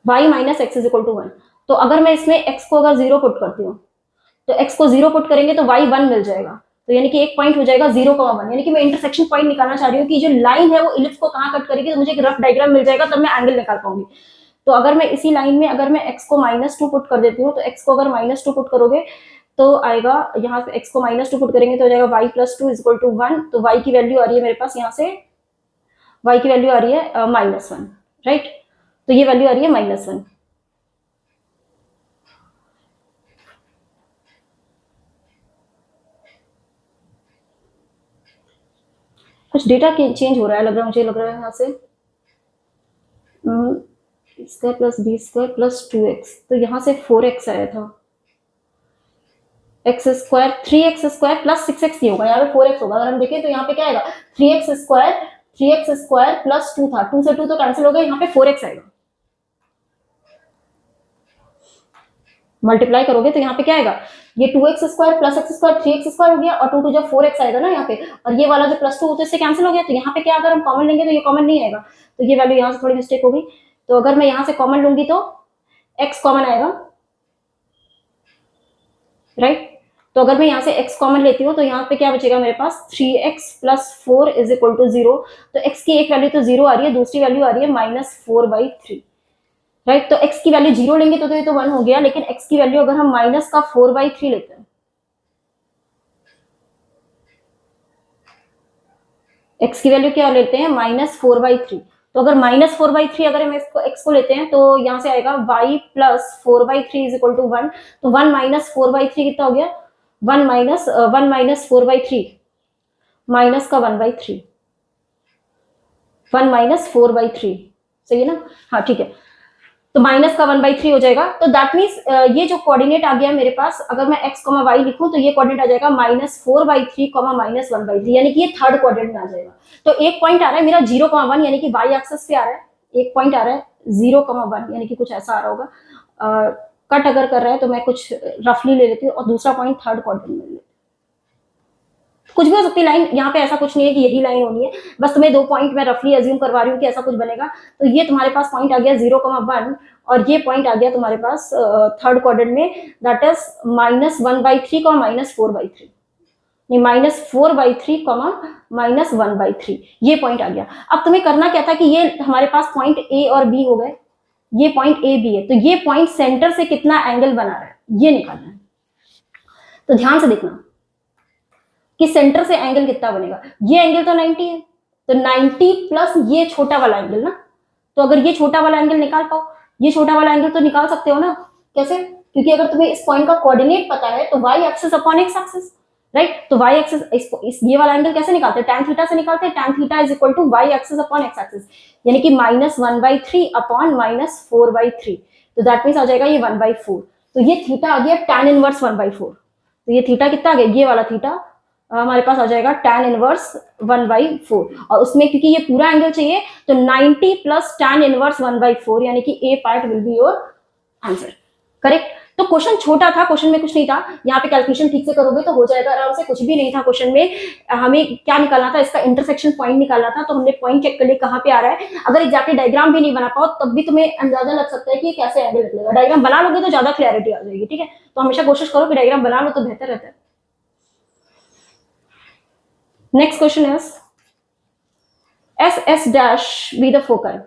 y minus x is equal to 1। तो अगर मैं इसमें x को अगर 0 पुट करती हूँ तो x को 0 पुट करेंगे तो y 1 मिल जाएगा, तो यानी कि एक पॉइंट हो जाएगा 0,1, यानी कि मैं इंटरसेक्शन पॉइंट निकालना चाह रही हूँ कि जो लाइन है वो इलिप्स को कहाँ कट करेगी, तो मुझे एक रफ डायग्राम मिल जाएगा तब मैं एंगल निकाल पाऊंगी। तो अगर मैं इसी लाइन में अगर मैं x को -2 पुट कर देती हूँ तो x को अगर -2 पुट करोगे तो आएगा, यहाँ पे x को -2 पुट करेंगे तो हो जाएगा y + 2 इज इक्वल टू 1। तो y की वैल्यू आ रही है मेरे पास, यहाँ से y की वैल्यू आ रही है -1, राइट। तो ये वैल्यू आ रही है -1। कुछ डेटा चेंज हो रहा है लग रहा है, मुझे लग रहा है यहाँ से square plus b square plus 2x, तो यहाँ से 4x आया था, x² 3x² प्लस 6x ही होगा, यहाँ पे 4x होगा। अगर हम देखें तो यहाँ पे क्या आएगा, 3x² प्लस 2 था, 2 से 2 तो कैंसिल हो गया, यहाँ पे 4x आएगा। मल्टीप्लाई करोगे तो यहाँ पे क्या आएगा, ये 2x² प्लस x² 3x² हो गया और 2 2 4x आएगा ना यहाँ पे, और ये वाला जो +2 होता है इससे कैंसिल हो गया। तो यहाँ पे क्या, अगर हम कॉमन लेंगे तो ये कॉमन नहीं आएगा, तो ये वैल्यू यहाँ से थोड़ी मिस्टेक हो गई। तो अगर मैं यहाँ से कॉमन लूंगी तो x कॉमन आएगा, राइट। तो अगर मैं यहाँ से x कॉमन लेती हूँ तो यहाँ पे क्या बचेगा मेरे पास, 3x plus 4 is equal to 0। तो x की एक वैल्यू तो 0 आ रही है, दूसरी वैल्यू आ रही है -4/3, राइट। तो x की वैल्यू 0 लेंगे तो ये तो 1 हो गया, लेकिन x की वैल्यू अगर हम -4/3 लेते हैं, x की वैल्यू क्या लेते हैं -4/3, तो अगर -4/3 अगर हम इसको x को लेते हैं तो यहाँ से आएगा y plus 4/3 is equal to 1। तो 1 माइनस 4/3 कितना हो गया, 1 माइनस 4/3 माइनस का 1/3, 1 माइनस 4/3, सही है ना, हाँ ठीक है। तो माइनस का 1/3 हो जाएगा। तो दैट मीन्स ये जो कोऑर्डिनेट आ गया मेरे पास, अगर मैं x, y लिखूं तो ये कोऑर्डिनेट आ जाएगा -4/3, -1/3, यानी कि ये थर्ड कोऑर्डिनेट में आ जाएगा। तो एक पॉइंट आ रहा है मेरा 0,1, यानी कि y एक्सिस पे आ रहा है, एक पॉइंट आ रहा है 0,1, यानी कि कुछ ऐसा आ रहा होगा। कट अगर कर रहा है तो मैं कुछ रफली ले लेती हूँ, और दूसरा पॉइंट थर्ड कोऑर्डिनेट में, कुछ भी हो सकती है लाइन, यहाँ पे ऐसा कुछ नहीं है कि यही लाइन होनी है, बस तुम्हें दो पॉइंट मैं रफली अज्यूम करवा रही हूँ कि ऐसा कुछ बनेगा। तो ये तुम्हारे पास पॉइंट आ गया 0,1 और ये पॉइंट आ गया तुम्हारे पास थर्ड क्वाड्रेंट में, दैट इज -1/3 -4/3, नहीं -4/3 -1/3, ये पॉइंट आ गया। अब तुम्हें करना क्या था कि ये हमारे पास पॉइंट ए और बी हो गए, ये पॉइंट ए बी है, तो ये पॉइंट सेंटर से कितना एंगल बना रहा है ये निकालना है। तो ध्यान से देखना कि सेंटर से एंगल कितना बनेगा, ये एंगल तो 90 है, तो 90 प्लस ये छोटा वाला एंगल ना, तो अगर ये छोटा वाला एंगल निकाल पाओ, ये छोटा वाला एंगल तो निकाल सकते हो ना, कैसे, क्योंकि अगर तुम्हें इस पॉइंट का कोऑर्डिनेट पता है तो y axis upon x axis, right. तो वाई एक्सिस इस ये वाला एंगल कैसे निकालते हैं, tan थीटा से निकालते हैं। tan theta is equal to y axis upon x axis, यानी कि -1/3 अपॉन -4/3, तो दैट मीन्स आ जाएगा ये 1/4। तो ये थीटा आ गया tan इनवर्स 1/4। तो ये थीटा कितना आ गया, ये वाला थीटा हमारे पास आ जाएगा tan इनवर्स 1/4, और उसमें क्योंकि ये पूरा एंगल चाहिए तो 90 प्लस tan इनवर्स 1/4, यानी कि A part will be your answer. Correct. तो क्वेश्चन छोटा था, क्वेश्चन में कुछ नहीं था, यहाँ पे कैलकुलेशन ठीक से करोगे तो हो जाएगा आराम से। कुछ भी नहीं था क्वेश्चन में, हमें क्या निकालना था, इसका इंटरसेक्शन पॉइंट निकालना था। तो हमने पॉइंट चेक कर लिया कहाँ पे आ रहा है। अगर एग्जैक्टली डायग्राम भी नहीं बना पाओ तब भी तुम्हें अंदाजा लग सकता है कि कैसे एंगल निकलेगा। डायग्राम बना लोगे तो ज्यादा क्लैरिटी आ जाएगी, ठीक है। तो हमेशा कोशिश करो कि डायग्राम बना लो तो बेहतर रहता है। Next question is SS dash be the foci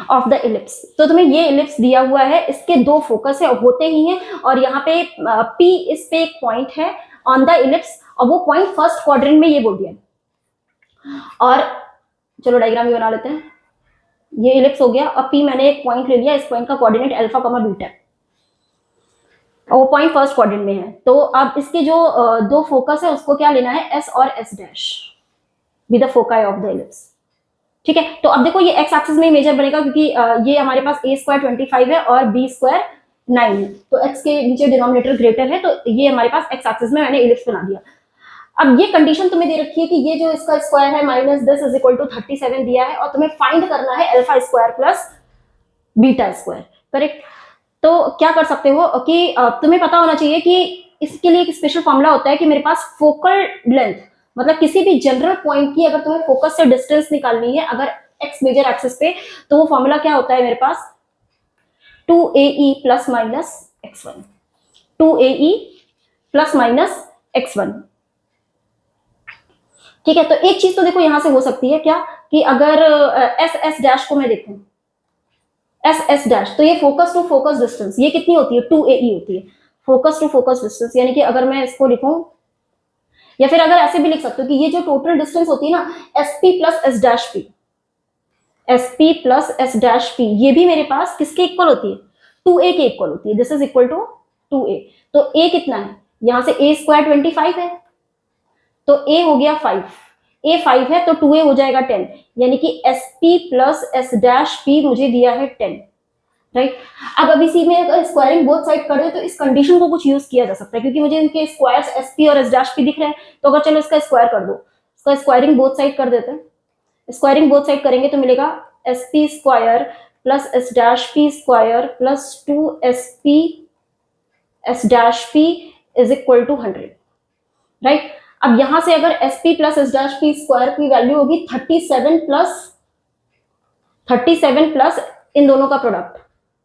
of the ellipse. तो तुम्हें ये इलिप्स दिया हुआ है, इसके दो फोकस है, होते ही हैं, और यहाँ पे P इस पे एक पॉइंट है ऑन द इलिप्स, और वो पॉइंट फर्स्ट क्वाड्रेंट में ये बोल दिया। और चलो डायग्राम भी बना लेते हैं। ये इलिप्स हो गया, और P मैंने एक पॉइंट ले लिया, इस पॉइंट का कोऑर्डिनेट अल्फा कॉमा बीटा है, और वो पॉइंट फर्स्ट क्वाड्रेंट में है। तो अब इसके जो दो फोकस है उसको क्या लेना है, S और S dash be the foci of the ellipse. ठीक है। तो अब देखो ये एक्स एक्सिस में मेजर बनेगा, क्योंकि ये हमारे पास a स्क्वायर 25 है और b स्क्वायर 9 है, तो x के नीचे डिनोमिनेटर ग्रेटर है, तो ये हमारे पास एक्स एक्सिस में मैंने इलिप्स बना दिया। अब ये कंडीशन तुम्हें दे रखी है कि ये जो इसका स्क्वायर है -10 इज इक्वल टू 37 दिया है, और तुम्हें फाइंड करना है alpha square plus beta square. Correct. तो क्या कर सकते हो कि तुम्हें पता होना चाहिए कि इसके लिए एक स्पेशल फॉर्मूला होता है कि मेरे पास फोकल लेंथ, मतलब किसी भी जनरल पॉइंट की अगर तुम्हें फोकस से डिस्टेंस निकालनी है अगर एक्स मेजर एक्सिस पे, तो वो फॉर्मूला क्या होता है मेरे पास, 2AE plus minus x1, 2AE plus minus x1। ठीक है। तो एक चीज तो देखो यहां से हो सकती है क्या, कि अगर SS डैश को मैं देखूं, SS डैश, तो ये फोकस टू फोकस डिस्टेंस ये कितनी होती है, 2AE होती है, फोकस टू फोकस डिस्टेंस। यानी कि अगर मैं इसको लिखूं, या फिर अगर ऐसे भी लिख सकते हो कि ये जो टोटल डिस्टेंस होती है ना, SP plus S dash P, SP plus S dash P, ये भी मेरे पास किसके इक्वल होती है, 2A के इक्वल होती है। This is equal to 2A। तो A कितना है, यहां से a स्क्वायर 25 है, तो A हो गया 5, A 5 है तो 2A हो जाएगा 10, यानी कि SP plus S dash P मुझे दिया है 10। राइट। अब इसी में अगर स्क्वायरिंग बोथ साइड कर रहे हो तो इस कंडीशन को कुछ यूज किया जा सकता है, क्योंकि मुझे इनके स्क्वायर्स SP और S डैश P दिख रहे हैं, तो अगर चलो इसका स्क्वायर कर दो, इसका स्क्वायरिंग बोथ साइड कर देते हैं। स्क्वायरिंग बोथ साइड करेंगे तो मिलेगा SP square plus S dash P square plus 2SP S dash P is equal to 100। Right. अब यहां से अगर SP plus S dash P square की वैल्यू होगी 37 प्लस इन दोनों का प्रोडक्ट,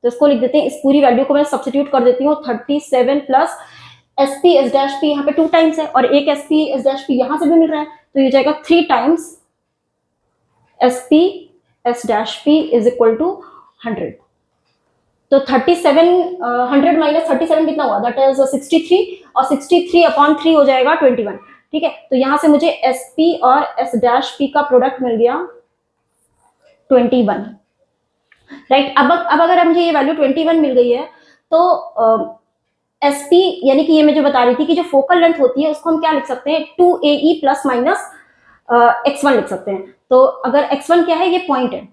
तो इसको लिख देते हैं, इस पूरी वैल्यू को मैं सब्स्टिट्यूट कर देती हूँ, 37 plus SP S dash P यहाँ पे 2 टाइम्स है, और एक SP S डैश P यहाँ से भी मिल रहा है, तो ये जाएगा 3 times SP S dash P is equal to 100। तो 37 100 माइनस 37 कितना हुआ, दैट इज 63, और 63 अपॉन 3 हो जाएगा 21। ठीक है। तो यहां से मुझे SP और S डैश P का प्रोडक्ट मिल गया 21। राइट। अब अगर मुझे ये वैल्यू 21 मिल गई है, तो SP यानी कि ये मैं जो बता रही थी कि जो फोकल लेंथ होती है उसको हम क्या लिख सकते हैं, 2AE प्लस माइनस x1 लिख सकते हैं। तो अगर x1 क्या है, ये पॉइंट है।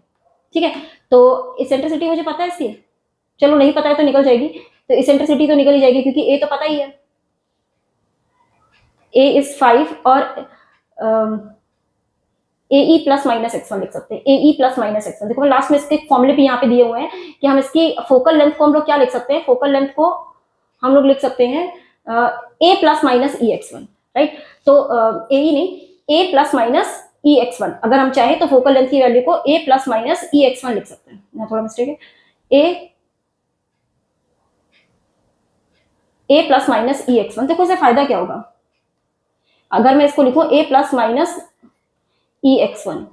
ठीक है। तो इसेंट्रिसिटी मुझे पता है इसकी, चलो नहीं पता है तो निकल जाएगी, तो इसेंट्रिसिटी तो निकल ही जाएगी क्योंकि A तो पता ही है, A इज 5, और AE प्लस माइनस x1 लिख सकते हैं, AE प्लस माइनस x1। देखो लास्ट में इसके फॉर्मूले भी यहाँ पे दिए हुए हैं कि हम इसकी फोकल लेंथ को हम लोग क्या लिख सकते हैं, फोकल लेंथ को हम लोग लिख सकते हैं A plus minus EX1। Right. तो AE नहीं, A प्लस माइनस EX1, अगर हम चाहें तो फोकल लेंथ की वैल्यू को A प्लस माइनस EX1 लिख सकते हैं। यहाँ थोड़ा मिस्टेक है, A प्लस माइनस EX1। देखो इससे फायदा क्या होगा, अगर मैं इसको लिखूं A प्लस माइनस EX1,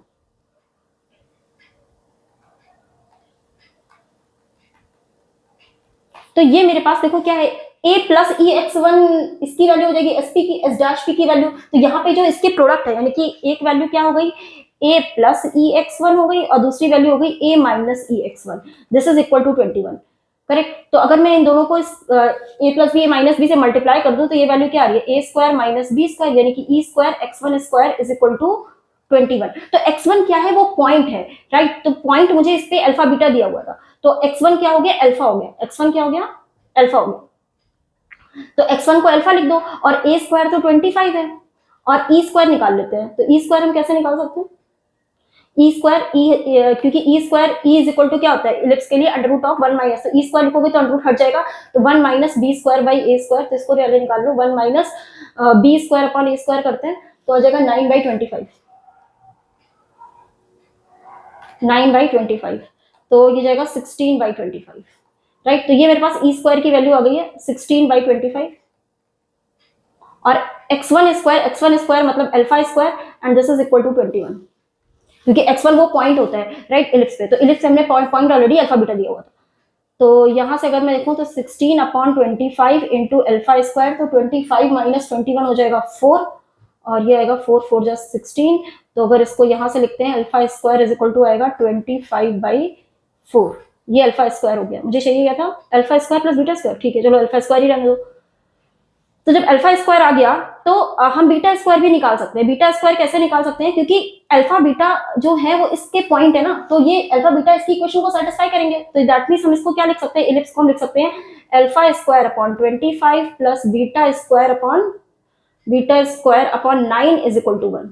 तो ये मेरे पास देखो क्या है, A प्लस EX1, इसकी वैल्यू हो जाएगी SP की S डैश P की वैल्यू। तो यहाँ पे जो इसके प्रोडक्ट है, यानी कि एक वैल्यू क्या हो गई, A प्लस EX1 हो गई, और दूसरी वैल्यू हो गई A minus EX1। This is equal to 21। Correct. तो अगर मैं इन दोनों को a plus b minus b से मल्टीप्लाई कर दूं तो ये वैल्यू क्या आ रही है, a square minus B square, यानी कि e square x one square is equal to 21। तो x1 क्या है, वो पॉइंट है, राइट। तो पॉइंट मुझे इस पे अल्फा बीटा दिया हुआ था, तो x1 क्या हो गया, अल्फा हो गया, x1 क्या हो गया, अल्फा हो गया। तो x1 को अल्फा लिख दो, और a स्क्वायर तो 25 है, और e स्क्वायर निकाल लेते हैं। तो e स्क्वायर हम कैसे निकाल सकते हैं, ई स्क्वायर, क्योंकि e square e is equal to क्या होता है इलिप्स के लिए अंडर रूट ऑफ 1 माइनस, तो ई स्क्वायर लिखोगे तो अंडर रूट हट जाएगा, तो 1 minus B square by a square, तो इसको पहले निकाल लो, 1 माइनस बी स्क्वायर अपॉन ए स्क्वायर करते हैं तो आ जाएगा 9/25, 9/25, तो ये जाएगा 16/25, राइट। तो ये मेरे पास ई स्क्वायर की वैल्यू आ गई है 16/25, और x1 स्क्वायर मतलब alpha square, and this is equal to 21, क्योंकि x1 वो पॉइंट होता है, राइट, इलिप्स पे, तो इलिप्स हमने पॉइंट ऑलरेडी अल्फा बीटा दिया हुआ था। तो यहां से अगर मैं देखूं तो 16/25 इंटू अल्फा स्क्वायर, तो 25 माइनस 21 हो जाएगा 4, और ये आएगा 4 4 जा 16, तो अगर इसको यहां से लिखते हैं alpha square is equal to आएगा 25/4, ये अल्फा स्क्वायर हो गया। मुझे चाहिए क्या था, alpha square plus beta square, ठीक है चलो अल्फा स्क्वायर ही रहने दो। तो जब अल्फा स्क्वायर आ गया तो हम बीटा स्क्वायर भी निकाल सकते हैं। बीटा स्क्वायर कैसे निकाल सकते हैं, क्योंकि अल्फा बीटा जो है वो इसके पॉइंट है ना, तो ये अल्फा बीटा इसकी इक्वेशन को सेटिस्फाई करेंगे, तो दैट मींस हम इसको क्या लिख सकते हैं, इलिप्स को हम लिख सकते हैं alpha square upon 25 plus beta square upon 9 is equal to 1,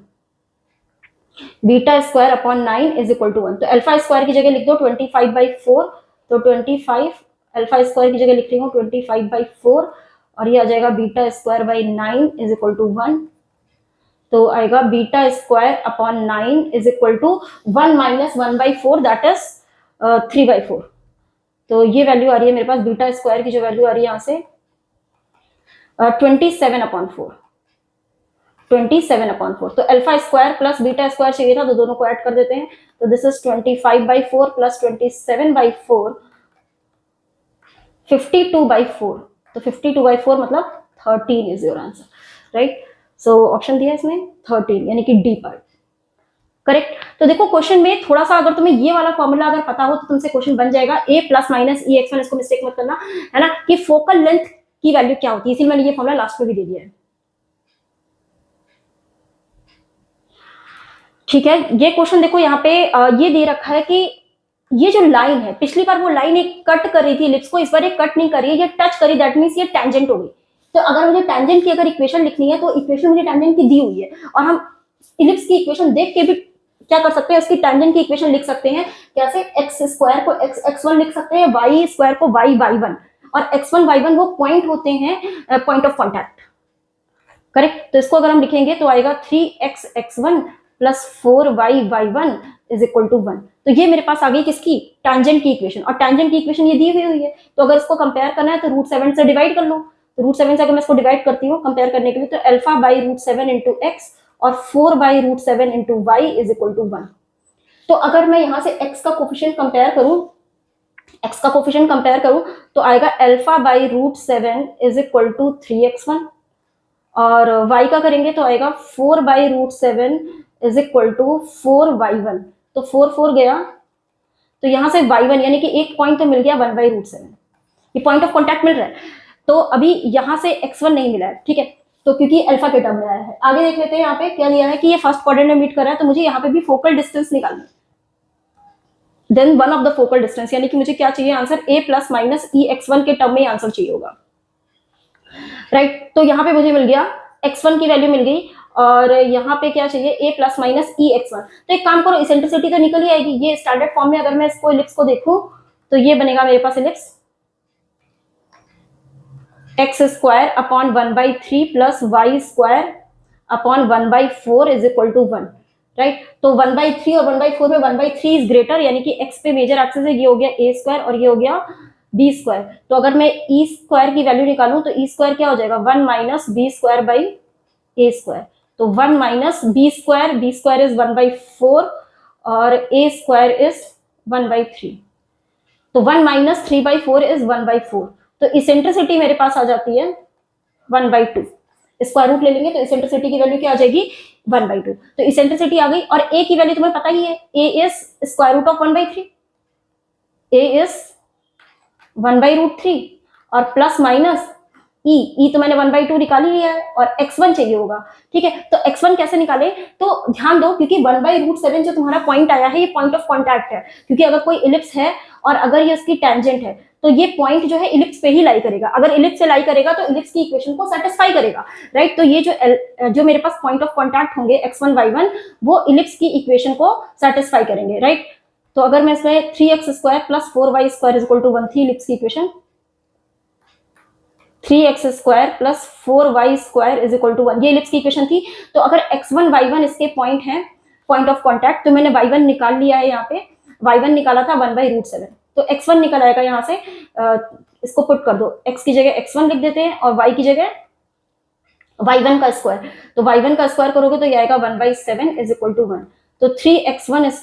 beta square upon 9 is equal to 1। तो अल्फा स्क्वायर की जगह लिख दो 25/4, तो 25 अल्फा स्क्वायर की जगह लिख रही हूँ 25/4, और ये आ जाएगा beta square by 9 is equal to 1, तो आएगा beta square upon 9 is equal to 1 minus 1/4 that is 3/4। तो ये वैल्यू आ रही है मेरे पास, बीटा स्क्वायर की जो वैल्यू आ रही है यहाँ से 27/4, 27/4। तो alpha square plus beta square चाहिए था, तो दोनों को ऐड कर देते हैं, तो दिस इज 25/4 प्लस 27/4, 52/4, तो 52/4 मतलब 13 is your answer, right. So option दिया इसमें 13, यानी कि डी पार्ट करेक्ट। तो देखो क्वेश्चन में थोड़ा सा अगर तुम्हें ये वाला फॉर्मूला अगर पता हो तो तुमसे क्वेश्चन बन जाएगा a plus minus E x one, इसको मिस्टेक मत करना, है ना, कि फोकल लेंथ की वैल्यू क्या होती है, इसीलिए मैंने ये फॉर्मूला लास्ट में भी दे दिया है, ठीक है। ये क्वेश्चन देखो यहाँ पे ये दे रखा है कि ये जो लाइन है, पिछली बार वो लाइन एक कट कर रही थी इलिप्स को, इस बार एक कट नहीं कर रही है, ये टच करी, दैट मींस ये टेंजेंट हो गई। तो अगर मुझे टेंजेंट की अगर इक्वेशन लिखनी है तो इक्वेशन मुझे टेंजेंट की दी हुई है, और हम इलिप्स की इक्वेशन देख के भी क्या कर सकते हैं, उसकी टेंजेंट की इक्वेशन लिख सकते हैं, कैसे, एक्स स्क्वायर को x1 लिख सकते हैं, वाई स्क्वायर को y1, और x1 y1 वो पॉइंट होते हैं, पॉइंट ऑफ कॉन्टैक्ट, करेक्ट। तो इसको अगर हम लिखेंगे तो आएगा 3x x1 plus 4y y1 is equal to 1। तो ये मेरे पास आ गई किसकी, टेंजेंट की इक्वेशन, और टेंजेंट की इक्वेशन ये दी हुई है, तो अगर इसको कंपेयर करना है तो √7 से डिवाइड कर लो, तो √7 से अगर मैं इसको डिवाइड करती हूँ कंपेयर करने के लिए, तो अल्फा बाई √7 इंटू एक्स और 4/√7 into y is equal to 1। तो अगर मैं यहाँ से x का कोफिशिएंट कंपेयर करूं, तो आएगा alpha by √7 is equal to 3x1, और y का करेंगे तो आएगा 4/√7 इज इक्वल टू 4y1, तो 4 4 गया, तो यहाँ से y1 यानी कि एक पॉइंट तो मिल गया 1/√7, ये पॉइंट ऑफ कॉन्टैक्ट मिल रहा है। तो अभी यहाँ से x1 नहीं मिला है, ठीक है, तो क्योंकि अल्फा के टर्म में आया है। आगे देख लेते हैं, यहाँ पे क्या दिया है कि ये फर्स्ट क्वाड्रेंट में मीट कर रहा है, तो मुझे यहाँ पे भी फोकल डिस्टेंस निकालना है, then one of the focal distance, यानी कि मुझे क्या चाहिए answer, a plus minus e x1 के टर्म में आंसर चाहिए होगा, राइट। तो यहाँ पे मुझे मिल गया x1 की वैल्यू मिल गई, और यहाँ पे क्या चाहिए, a plus minus e x1। तो एक काम करो, इसेंट्रिसिटी तो निकल ही आएगी, ये स्टैंडर्ड फॉर्म में अगर मैं इसको इलिप्स को देखूं तो ये बनेगा मेरे पास ellipse x square upon 1/3 plus y square upon 1/4 is equal to 1, right. तो 1/3 और 1/4 में 1/3 इज ग्रेटर, यानी कि x पे मेजर एक्सिस है, ये हो गया a स्क्वायर और ये हो गया b स्क्वायर। तो अगर मैं e स्क्वायर की वैल्यू निकालूं तो e स्क्वायर क्या हो जाएगा, 1 minus b square by a square, तो 1 माइनस b स्क्वायर इज 1/4 और a स्क्वायर इज 1/3, तो 1 माइनस 3/4 इज 1/4, तो इसेंट्रिसिटी मेरे पास आ जाती है 1/2, स्क्वायर रूट ले लेंगे तो इसेंट्रिसिटी की वैल्यू क्या आ जाएगी, 1/2। तो इसेंट्रिसिटी आ गई, और a की वैल्यू तुम्हें पता ही है, a is square root of 1/3, a is 1/√3 और प्लस माइनस ई तो मैंने 1/2 निकाल ही लिया है और x1 चाहिए होगा, ठीक है। तो x1 कैसे निकाले, तो ध्यान दो, क्योंकि 1/√7 जो तुम्हारा पॉइंट आया है ये पॉइंट ऑफ कॉन्टैक्ट है, क्योंकि अगर कोई इलिप्स है और अगर ये उसकी टेंजेंट है तो ये पॉइंट जो है इलिप्स पे ही लाई करेगा, अगर इलिप्स से लाई करेगा तो इलिप्स की इक्वेशन को सेटिस्फाई करेगा, राइट। तो ये जो मेरे पास पॉइंट ऑफ कॉन्टैक्ट होंगे x1 y1 वो इलिप्स की इक्वेशन को सेटिस्फाई करेंगे, राइट। तो अगर मैं इसमें 3x² + 4y² = 1 थी इलिप्स की इक्वेशन, 3x² + 4y² = 1, ये इलिप्स की इक्वेशन थी। तो अगर x1 y1 इसके पॉइंट हैं, पॉइंट ऑफ कॉन्टैक्ट, तो मैंने y1 निकाल लिया है, यहाँ पे y1 निकाला था 1/√7, तो x1 निकल आएगा यहाँ से। इसको पुट कर दो, x की जगह x1 लिख देते हैं और y की जगह y1 का स्क्वायर, तो y1 का स्क्वायर करोगे तो ये आएगा 1/7 = 1, तो 3x1² =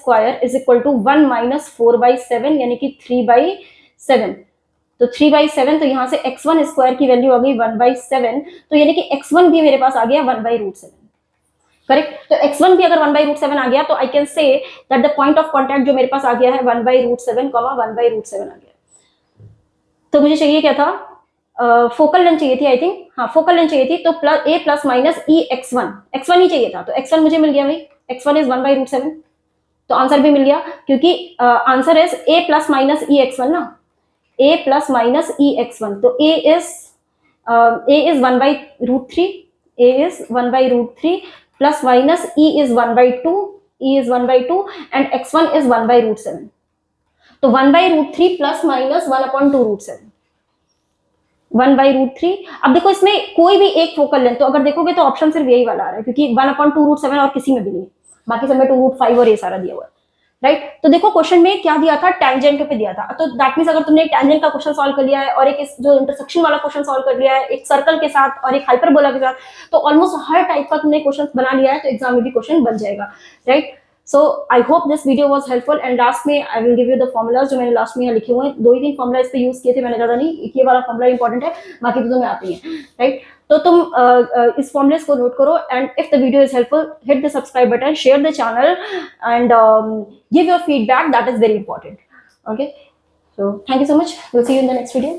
1 - 4/7 यानी कि 3/7, तो 3/7, तो यहाँ से x1² की वैल्यू आ गई 1/7, तो यानी कि x1 भी मेरे पास आ गया 1/√7, करेक्ट। तो x1 भी अगर 1/√7 आ गया तो I can say that the point of contact जो मेरे पास आ गया है 1/√7, 1/√7 आ गया। तो मुझे चाहिए क्या था, फोकल लेंथ चाहिए थी, आई थिंक, हाँ फोकल लेंथ चाहिए थी, तो a ± e x1 ही चाहिए था, तो x1 मुझे मिल गया भाई, x1 इज 1/√7, तो आंसर भी मिल गया, क्योंकि answer is a ± e x1 ना, a ± e x1, तो a is 1/√3, a is 1/√3 plus minus e is 1/2 and x1 is 1/√7, तो 1/√3 plus minus 1/2√7, 1/√3। अब देखो इसमें कोई भी एक फोकल लेंथ, तो अगर देखोगे तो ऑप्शन सिर्फ यही वाला आ रहा है, क्योंकि 1/2√7 और किसी में भी नहीं, बाकी सब में 2√5 और ये सारा दिया हुआ है, राइट। तो देखो क्वेश्चन में क्या दिया था, टेंजेंट पे दिया था, तो दैट मींस अगर तुमने एक टेंजेंट का क्वेश्चन सॉल्व कर लिया है और एक जो इंटरसेक्शन वाला क्वेश्चन सॉल्व कर लिया है, एक सर्कल के साथ और एक हाइपरबोला के साथ, तो ऑलमोस्ट हर टाइप का तुमने क्वेश्चन बना लिया है, तो एग्जाम में भी क्वेश्चन बन जाएगा, right. So I hope this video was helpful, and last में I will give you the formulas जो मैंने लास्ट में यहाँ लिखे हुए हैं, 2 ही 3 फॉर्मूला इस पे यूज किए थे मैंने, ज्यादा नहीं, ये वाला फॉर्मूला इंपॉर्टेंट है, बाकी तो तुम्हें आती है, राइट। तो तुम इस फॉर्मूलेस को नोट करो, and if the video is helpful hit the subscribe button, share the channel and give your feedback, that is very important, okay। So thank you so much, we'll see you in the next video.